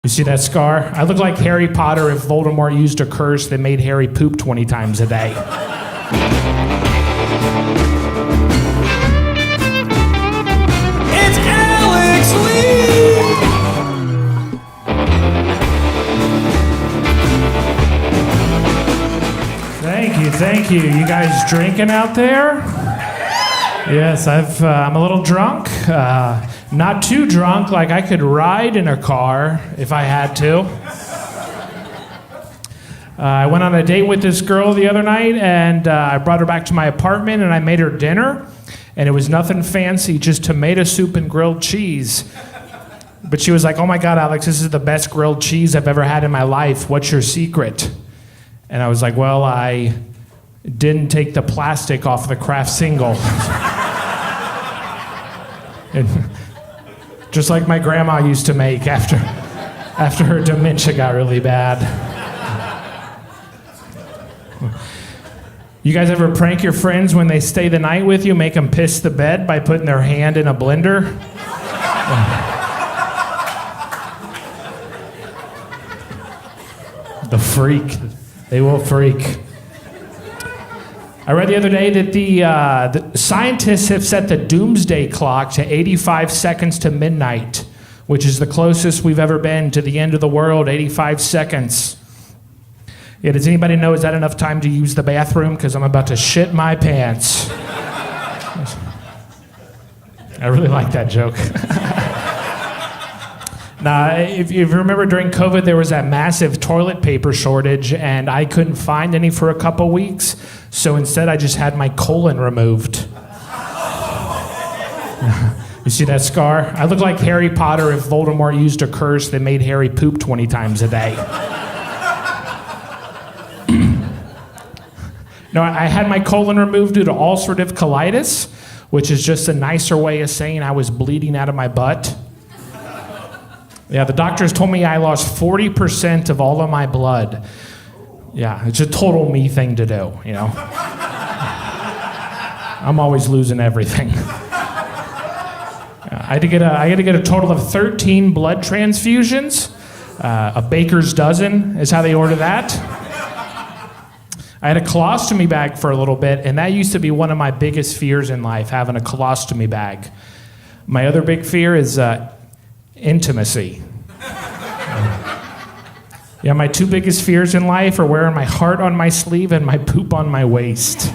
You see that scar? I look like Harry Potter if Voldemort used a curse that made Harry poop 20 times a day. It's Alex Lee! Thank you. You guys drinking out there? Yes, I'm a little drunk. Not too drunk, like I could ride in a car if I had to. I went on a date with this girl the other night, and I brought her back to my apartment, and I made her dinner, and it was nothing fancy, just tomato soup and grilled cheese. But she was like, "Oh my God, Alex, this is the best grilled cheese I've ever had in my life. What's your secret?" And I was like, "Well, I didn't take the plastic off the Kraft single." And just like my grandma used to make after her dementia got really bad. You guys ever prank your friends when they stay the night with you, make them piss the bed by putting their hand in a blender? The freak. They will freak. I read the other day that the scientists have set the doomsday clock to 85 seconds to midnight, which is the closest we've ever been to the end of the world, 85 seconds. Yeah, does anybody know, is that enough time to use the bathroom? Because I'm about to shit my pants. I really like that joke. Now, if you remember during COVID, there was that massive toilet paper shortage, and I couldn't find any for a couple weeks, so instead I just had my colon removed. You see that scar? I look like Harry Potter if Voldemort used a curse that made Harry poop 20 times a day. No, I had my colon removed due to ulcerative colitis, which is just a nicer way of saying I was bleeding out of my butt. Yeah, the doctors told me I lost 40% of all of my blood. Yeah, it's a total me thing to do, you know. I'm always losing everything. I had to get a total of 13 blood transfusions. A baker's dozen is how they order that. I had a colostomy bag for a little bit, and that used to be one of my biggest fears in life, having a colostomy bag. My other big fear is intimacy. Yeah, my two biggest fears in life are wearing my heart on my sleeve and my poop on my waist.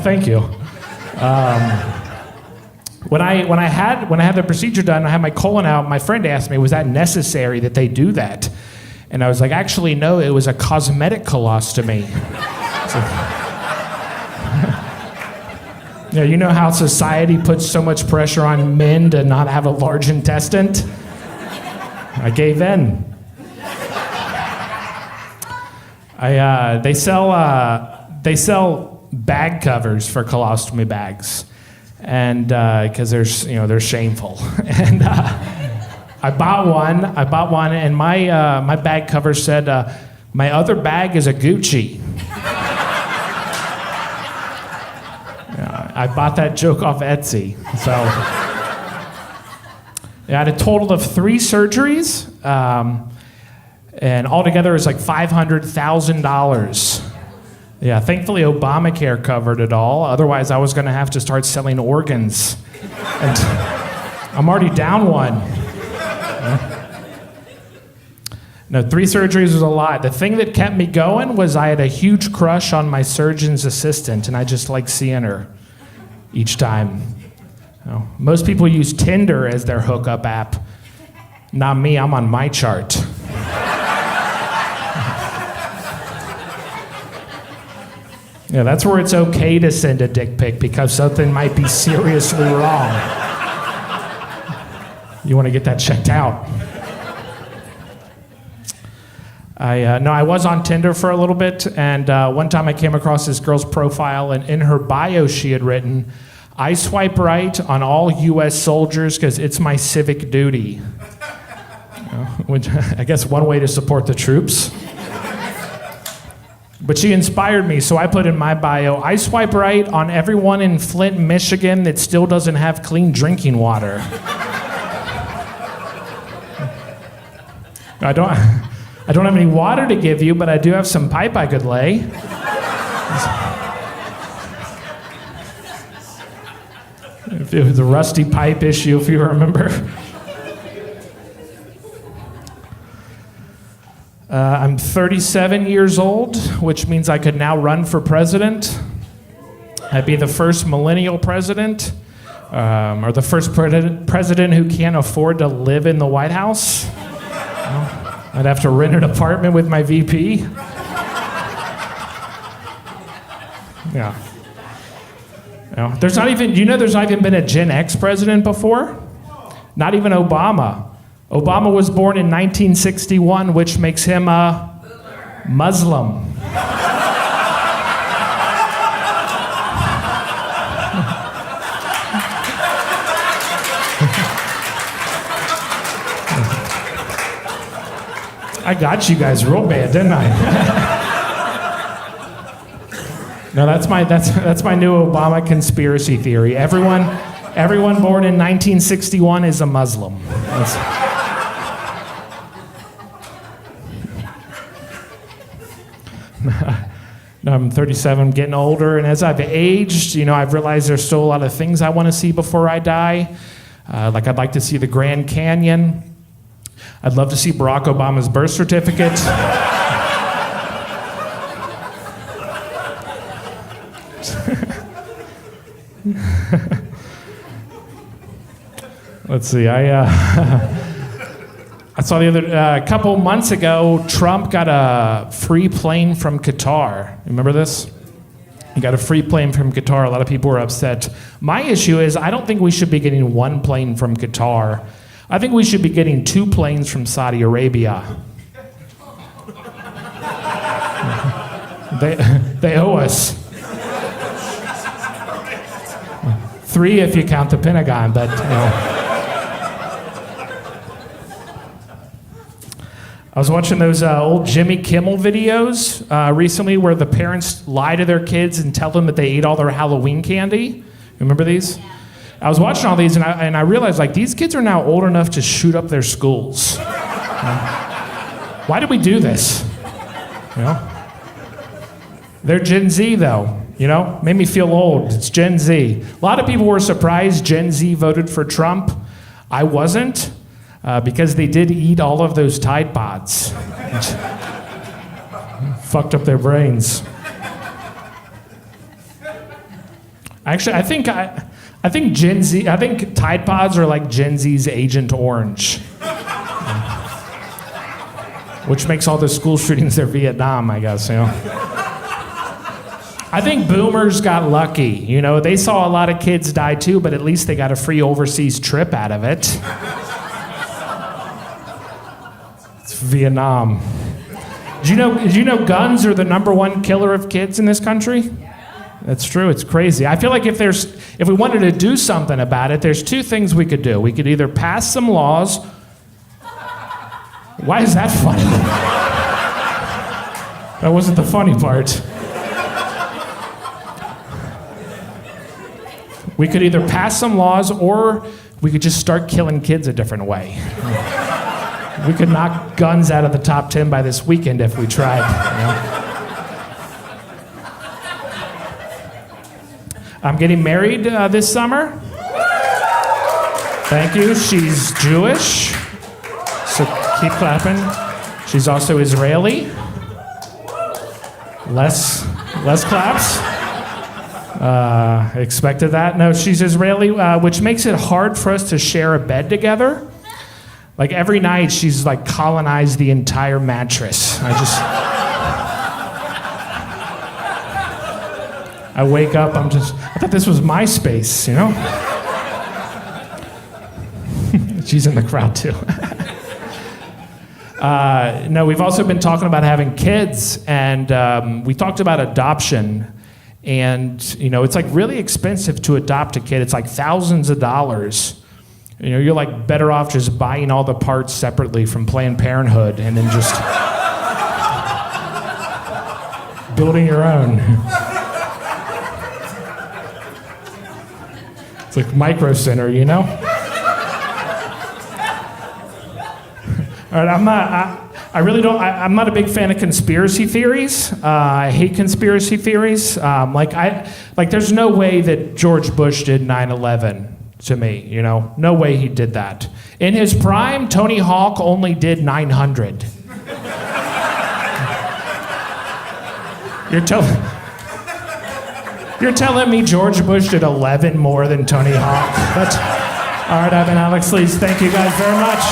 Thank you. When I had the procedure done, I had my colon out. My friend asked me, "Was that necessary that they do that?" And I was like, "Actually, no. It was a cosmetic colostomy." Yeah, you know how society puts so much pressure on men to not have a large intestine? I gave in. They sell bag covers for colostomy bags, and because they're shameful. And I bought one, and my bag cover said, "My other bag is a Gucci." I bought that joke off Etsy. So I had a total of 3 surgeries, and altogether it was like $500,000. Yeah, thankfully Obamacare covered it all. Otherwise, I was going to have to start selling organs. And I'm already down one. No, 3 surgeries was a lot. The thing that kept me going was I had a huge crush on my surgeon's assistant, and I just liked seeing her each time. Most people use Tinder as their hookup app. Not me, I'm on my chart. Yeah, that's where it's okay to send a dick pic because something might be seriously wrong. You want to get that checked out. I was on Tinder for a little bit, and one time I came across this girl's profile, and in her bio she had written, "I swipe right on all U.S. soldiers because it's my civic duty." Which I guess one way to support the troops. But she inspired me, so I put in my bio, I swipe right on everyone in Flint, Michigan that still doesn't have clean drinking water. I don't have any water to give you, but I do have some pipe I could lay. If it was a rusty pipe issue, if you remember. I'm 37 years old, which means I could now run for president. I'd be the first millennial president, or the first president who can't afford to live in the White House. I'd have to rent an apartment with my VP. Yeah. There's not even been a Gen X president before? Not even Obama. Obama was born in 1961, which makes him a Muslim. I got you guys real bad, didn't I? No, that's my new Obama conspiracy theory. Everyone born in 1961 is a Muslim. No, I'm 37, getting older, and as I've aged, I've realized there's still a lot of things I want to see before I die. Like I'd like to see the Grand Canyon. I'd love to see Barack Obama's birth certificate. Let's see, I saw a couple months ago, Trump got a free plane from Qatar. Remember this? He got a free plane from Qatar. A lot of people were upset. My issue is I don't think we should be getting one plane from Qatar. I think we should be getting 2 planes from Saudi Arabia. They owe us. 3 if you count the Pentagon, but I was watching those old Jimmy Kimmel videos recently where the parents lie to their kids and tell them that they ate all their Halloween candy. Remember these? I was watching all these and I realized these kids are now old enough to shoot up their schools. Why did we do this? They're Gen Z though. Made me feel old. It's Gen Z. A lot of people were surprised Gen Z voted for Trump. I wasn't, because they did eat all of those Tide Pods. Fucked up their brains. Actually, I think Gen Z, I think Tide Pods are like Gen Z's Agent Orange. Which makes all the school shootings their Vietnam, I guess, I think boomers got lucky. They saw a lot of kids die too, but at least they got a free overseas trip out of it. It's Vietnam. Did you know guns are the #1 killer of kids in this country? That's true. It's crazy. I feel like if we wanted to do something about it, there's 2 things we could do. We could either pass some laws. Why is that funny? That wasn't the funny part. We could either pass some laws or we could just start killing kids a different way. We could knock guns out of the top 10 by this weekend if we tried. I'm getting married this summer. Thank you. She's Jewish, so keep clapping. She's also Israeli. Less claps. Expected that. No, she's Israeli, which makes it hard for us to share a bed together. Like every night, she's colonized the entire mattress. I wake up, I thought this was my space, She's in the crowd too. No, we've also been talking about having kids, and we talked about adoption. And, it's really expensive to adopt a kid. It's thousands of dollars. You're better off just buying all the parts separately from Planned Parenthood and then just building your own. It's like Micro Center, you know? All right, I'm not a big fan of conspiracy theories. I hate conspiracy theories. There's no way that George Bush did 9/11 to me, you know? No way he did that. In his prime, Tony Hawk only did 900. You're telling me George Bush did 11 more than Tony Hawk? All right, I've been Alex Leeds. Thank you guys very much.